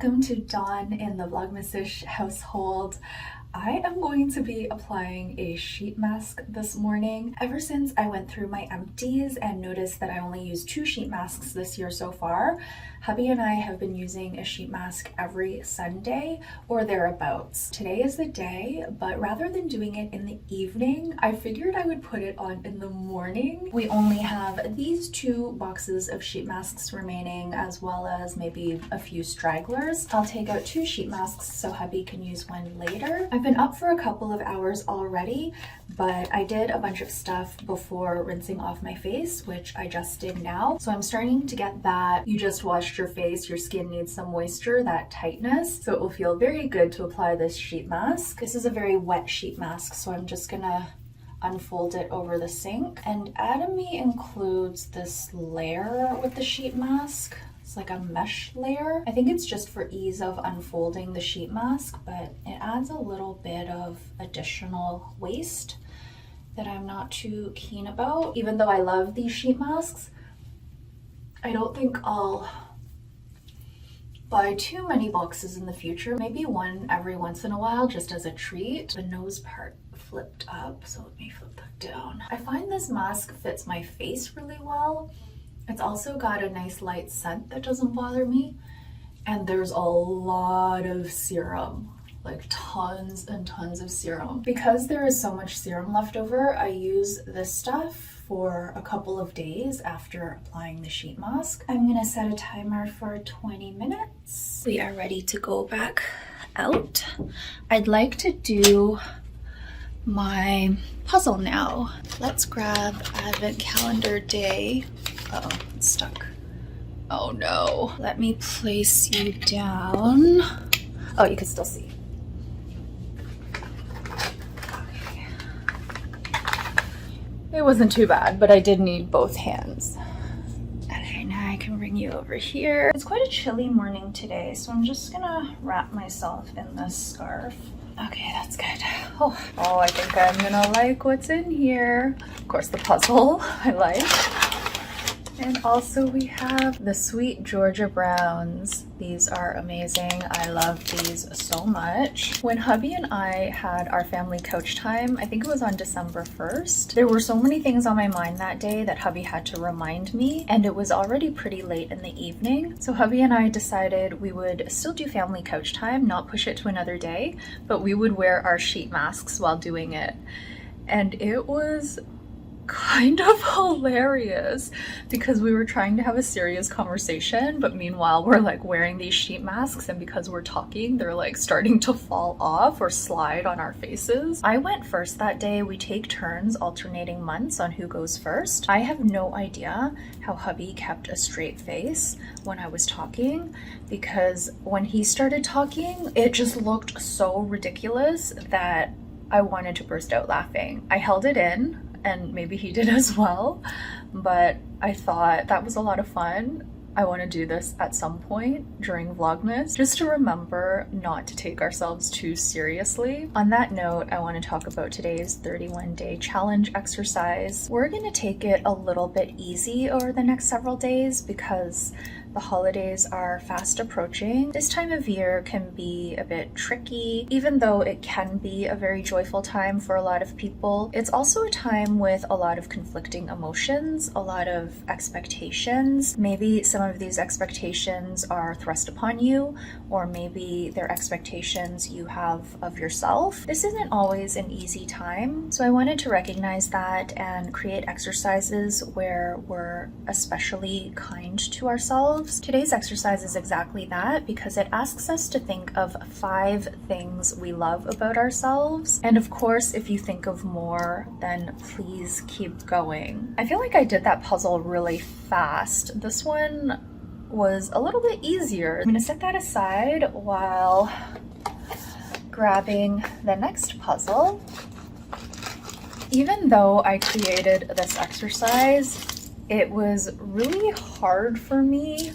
Welcome to Dawn in the Vlogmas-ish household. I am going to be applying a sheet mask this morning. Ever since I went through my empties and noticed that I only used 2 sheet masks this year so far, hubby and I have been using a sheet mask every Sunday or thereabouts. Today is the day, but rather than doing it in the evening, I figured I would put it on in the morning. We only have these 2 boxes of sheet masks remaining, as well as maybe a few stragglers. I'll take out 2 sheet masks so hubby can use one later. I've been up for a couple of hours already, but I did a bunch of stuff before rinsing off my face, which I just did now. So I'm starting to get that you just washed your face, your skin needs some moisture, that tightness. So it will feel very good to apply this sheet mask. This is a very wet sheet mask, so I'm just gonna unfold it over the sink. And Atomy includes this layer with the sheet mask. It's like a mesh layer. I think it's just for ease of unfolding the sheet mask, but it adds a little bit of additional waste that I'm not too keen about. Even though I love these sheet masks, I don't think I'll buy too many boxes in the future. Maybe one every once in a while just as a treat. The nose part flipped up, so let me flip that down. I find this mask fits my face really well. It's also got a nice light scent that doesn't bother me. And there's a lot of serum, like tons and tons of serum. Because there is so much serum left over, I use this stuff for a couple of days after applying the sheet mask. I'm gonna set a timer for 20 minutes. We are ready to go back out. I'd like to do my puzzle now. Let's grab Advent Calendar Day. Uh oh, it's stuck. Oh no. Let me place you down. Oh, you can still see. Okay. It wasn't too bad, but I did need both hands. Okay, now I can bring you over here. It's quite a chilly morning today, so I'm just gonna wrap myself in this scarf. Okay, that's good. Oh, I think I'm gonna like what's in here. Of course, the puzzle I like. And also we have the Sweet Georgia Browns. These are amazing. I love these so much. When hubby and I had our family couch time, I think it was on December 1st, there were so many things on my mind that day that hubby had to remind me, and it was already pretty late in the evening. So hubby and I decided we would still do family couch time, not push it to another day, but we would wear our sheet masks while doing it. And it was kind of hilarious because we were trying to have a serious conversation, but meanwhile we're like wearing these sheet masks, and because we're talking they're like starting to fall off or slide on our faces. I went first that day. We take turns alternating months on who goes first. I have no idea how hubby kept a straight face when I was talking, because when he started talking it just looked so ridiculous that I wanted to burst out laughing. I held it in, and maybe he did as well, but I thought that was a lot of fun. I want to do this at some point during Vlogmas, just to remember not to take ourselves too seriously. On that note, I want to talk about today's 31-day challenge exercise. We're going to take it a little bit easy over the next several days because the holidays are fast approaching. This time of year can be a bit tricky, even though it can be a very joyful time for a lot of people. It's also a time with a lot of conflicting emotions, a lot of expectations. Maybe some of these expectations are thrust upon you, or maybe they're expectations you have of yourself. This isn't always an easy time, so I wanted to recognize that and create exercises where we're especially kind to ourselves. Today's exercise is exactly that, because it asks us to think of 5 things we love about ourselves. And of course, if you think of more, then please keep going. I feel like I did that puzzle really fast. This one was a little bit easier. I'm gonna set that aside while grabbing the next puzzle. Even though I created this exercise, it was really hard for me.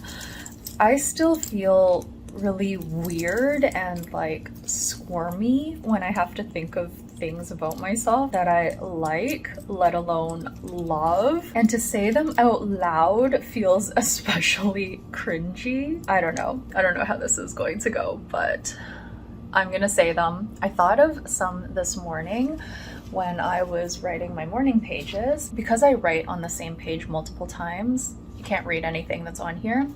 I still feel really weird and like squirmy when I have to think of things about myself that I like, let alone love. And to say them out loud feels especially cringy. I don't know how this is going to go, but I'm gonna say them. I thought of some this morning when I was writing my morning pages. Because I write on the same page multiple times, you can't read anything that's on here.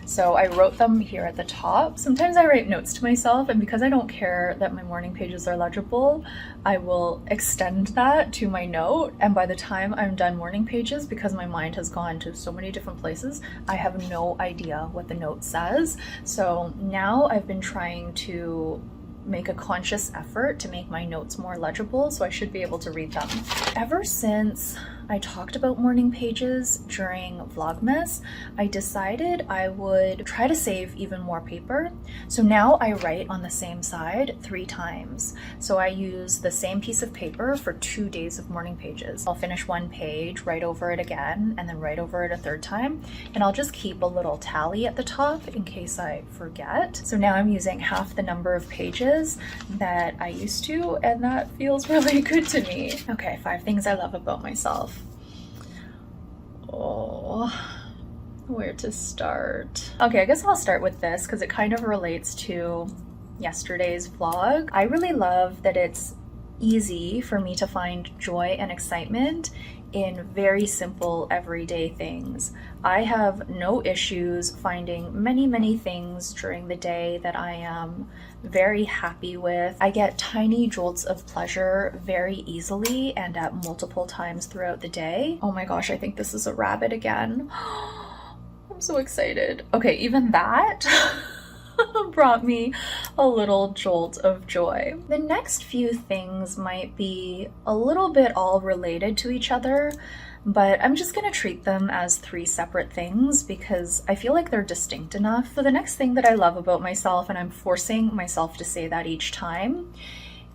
So I wrote them here at the top. Sometimes I write notes to myself, and because I don't care that my morning pages are legible, I will extend that to my note. And by the time I'm done morning pages, because my mind has gone to so many different places, I have no idea what the note says. So now I've been trying to make a conscious effort to make my notes more legible, so I should be able to read them. Ever since I talked about morning pages during Vlogmas, I decided I would try to save even more paper. So now I write on the same side 3 times. So I use the same piece of paper for 2 days of morning pages. I'll finish 1 page, write over it again, and then write over it a 3rd time. And I'll just keep a little tally at the top in case I forget. So now I'm using half the number of pages that I used to, and that feels really good to me. Okay, 5 things I love about myself. Oh, where to start? Okay, I guess I'll start with this because it kind of relates to yesterday's vlog. I really love that it's easy for me to find joy and excitement in very simple everyday things. I have no issues finding many things during the day that I am very happy with. I get tiny jolts of pleasure very easily and at multiple times throughout the day. Oh my gosh, I think this is a rabbit again. I'm so excited. Okay, even that brought me a little jolt of joy. The next few things might be a little bit all related to each other, but I'm just gonna treat them as 3 separate things because I feel like they're distinct enough. So the next thing that I love about myself, and I'm forcing myself to say that each time,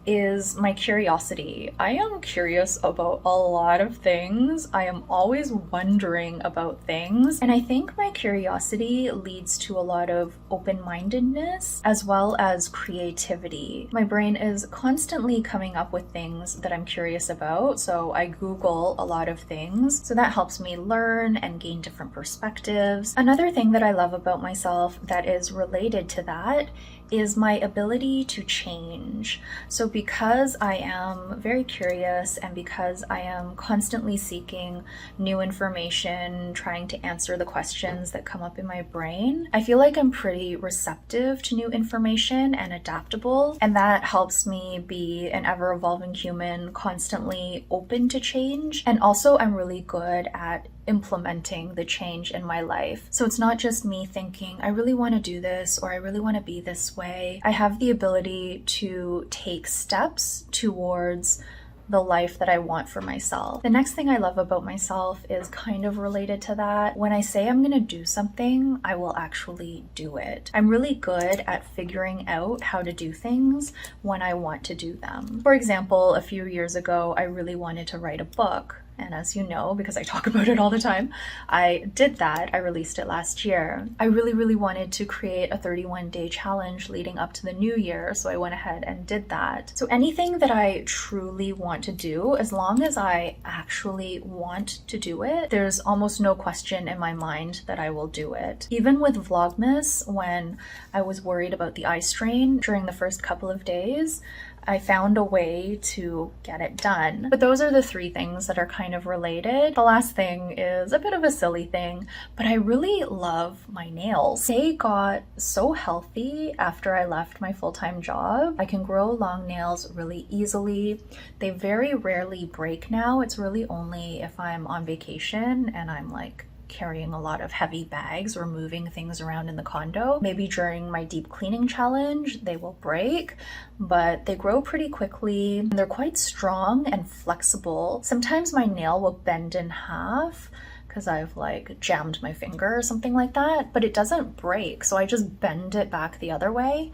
is my curiosity. I am curious about a lot of things. I am always wondering about things. And I think my curiosity leads to a lot of open-mindedness as well as creativity. My brain is constantly coming up with things that I'm curious about. So I Google a lot of things. So that helps me learn and gain different perspectives. Another thing that I love about myself that is related to that is my ability to change. So because I am very curious and because I am constantly seeking new information, trying to answer the questions that come up in my brain, I feel like I'm pretty receptive to new information and adaptable, and that helps me be an ever-evolving human, constantly open to change. And also I'm really good at implementing the change in my life. So it's not just me thinking, I really want to do this or I really want to be this way. I have the ability to take steps towards the life that I want for myself. The next thing I love about myself is kind of related to that. When I say I'm gonna do something, I will actually do it. I'm really good at figuring out how to do things when I want to do them. For example, a few years ago, I really wanted to write a book. And as you know, because I talk about it all the time, I did that. I released it last year. I really wanted to create a 31-day challenge leading up to the new year, so I went ahead and did that. So anything that I truly want to do, as long as I actually want to do it, there's almost no question in my mind that I will do it. Even with Vlogmas, when I was worried about the eye strain during the first couple of days, I found a way to get it done. But those are the 3 things that are kind of related. The last thing is a bit of a silly thing, but I really love my nails. They got so healthy after I left my full-time job. I can grow long nails really easily. They very rarely break now. It's really only if I'm on vacation and I'm like carrying a lot of heavy bags or moving things around in the condo. Maybe during my deep cleaning challenge, they will break, but they grow pretty quickly. They're quite strong and flexible. Sometimes my nail will bend in half because I've like jammed my finger or something like that, but it doesn't break. So I just bend it back the other way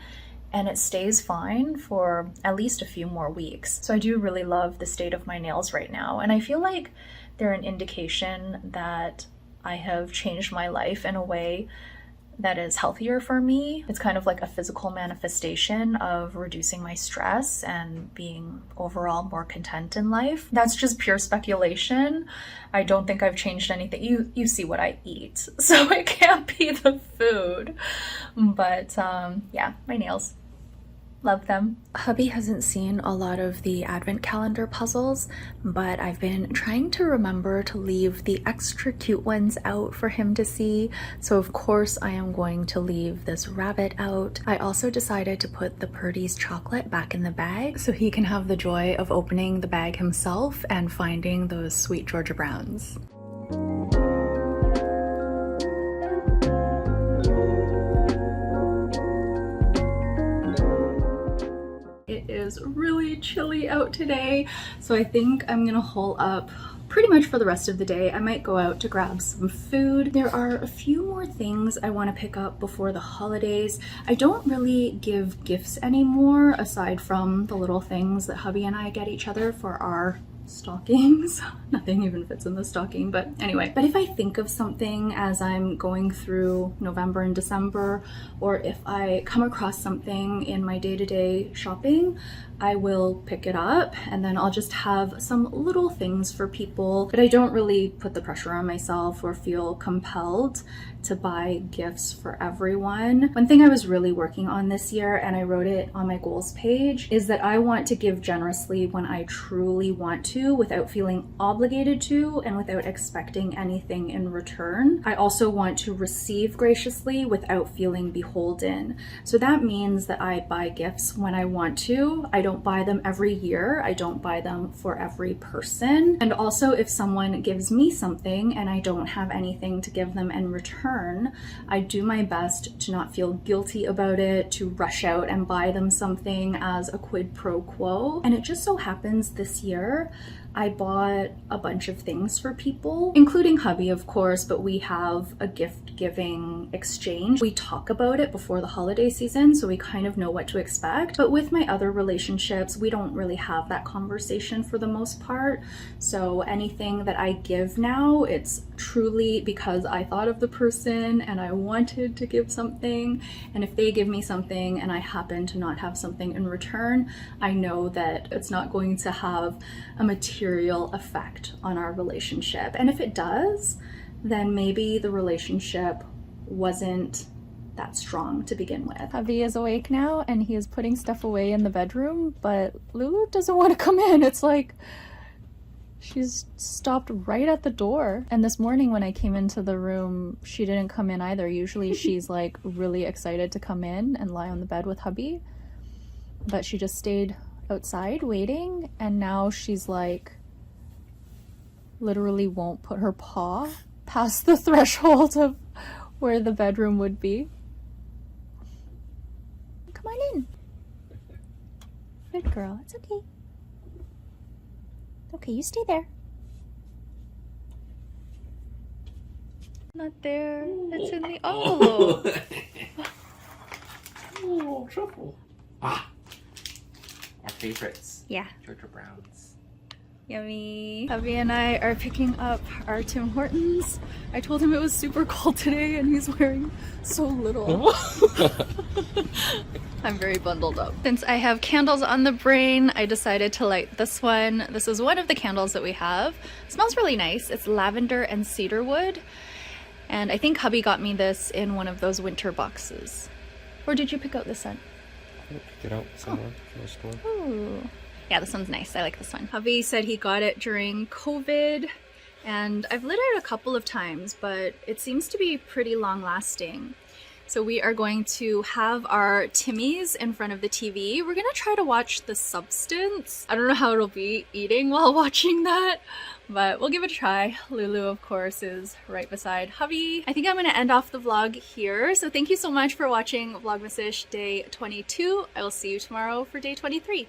and it stays fine for at least a few more weeks. So I do really love the state of my nails right now. And I feel like they're an indication that I have changed my life in a way that is healthier for me. It's kind of like a physical manifestation of reducing my stress and being overall more content in life. That's just pure speculation. I don't think I've changed anything. You see what I eat, so it can't be the food. But yeah, my nails. Love them. Hubby hasn't seen a lot of the advent calendar puzzles, but I've been trying to remember to leave the extra cute ones out for him to see. So of course I am going to leave this rabbit out. I also decided to put the Purdy's chocolate back in the bag so he can have the joy of opening the bag himself and finding those sweet Georgia Browns. It is really chilly out today, so I think I'm gonna hole up pretty much for the rest of the day. I might go out to grab some food. There are a few more things I want to pick up before the holidays. I don't really give gifts anymore, aside from the little things that hubby and I get each other for our stockings. Nothing even fits in the stocking, but anyway. But if I think of something as I'm going through November and December, or if I come across something in my day-to-day shopping, I will pick it up, and then I'll just have some little things for people. But I don't really put the pressure on myself or feel compelled to buy gifts for everyone. One thing I was really working on this year, and I wrote it on my goals page, is that I want to give generously when I truly want to, without feeling obligated to, and without expecting anything in return. I also want to receive graciously without feeling beholden. So that means that I buy gifts when I want to. I don't buy them every year. I don't buy them for every person. And also, if someone gives me something and I don't have anything to give them in return, I do my best to not feel guilty about it, to rush out and buy them something as a quid pro quo. And it just so happens this year I bought a bunch of things for people, including hubby, of course, but we have a gift giving exchange. We talk about it before the holiday season, so we kind of know what to expect. But with my other relationships, we don't really have that conversation for the most part. So anything that I give now, it's truly because I thought of the person and I wanted to give something. And if they give me something and I happen to not have something in return, I know that it's not going to have a material effect on our relationship. And if it does, then maybe the relationship wasn't that strong to begin with. Hubby is awake now and he is putting stuff away in the bedroom, but Lulu doesn't want to come in. It's like she's stopped right at the door. And this morning when I came into the room, she didn't come in either. Usually she's like really excited to come in and lie on the bed with hubby, but she just stayed outside waiting, and now she's like literally won't put her paw past the threshold of where the bedroom would be. Come on in. Good girl. It's okay. Okay, you stay there. Not there. It's in the envelope. Oh, truffle. Ah. Our favorites. Yeah. Georgia Browns. Yummy. Hubby and I are picking up our Tim Hortons. I told him it was super cold today and he's wearing so little. I'm very bundled up. Since I have candles on the brain, I decided to light this one. This is one of the candles that we have. It smells really nice. It's lavender and cedarwood. And I think hubby got me this in one of those winter boxes. Or did you pick out this one? I picked it out somewhere from the store. Ooh. Yeah, this one's nice. I like this one. Hubby said he got it during COVID, and I've lit it a couple of times, but it seems to be pretty long lasting. So we are going to have our Timmies in front of the TV. We're gonna try to watch The Substance. I don't know how it'll be eating while watching that, but we'll give it a try. Lulu, of course, is right beside hubby. I think I'm gonna end off the vlog here. So thank you so much for watching Vlogmas-ish day 22. I will see you tomorrow for day 23.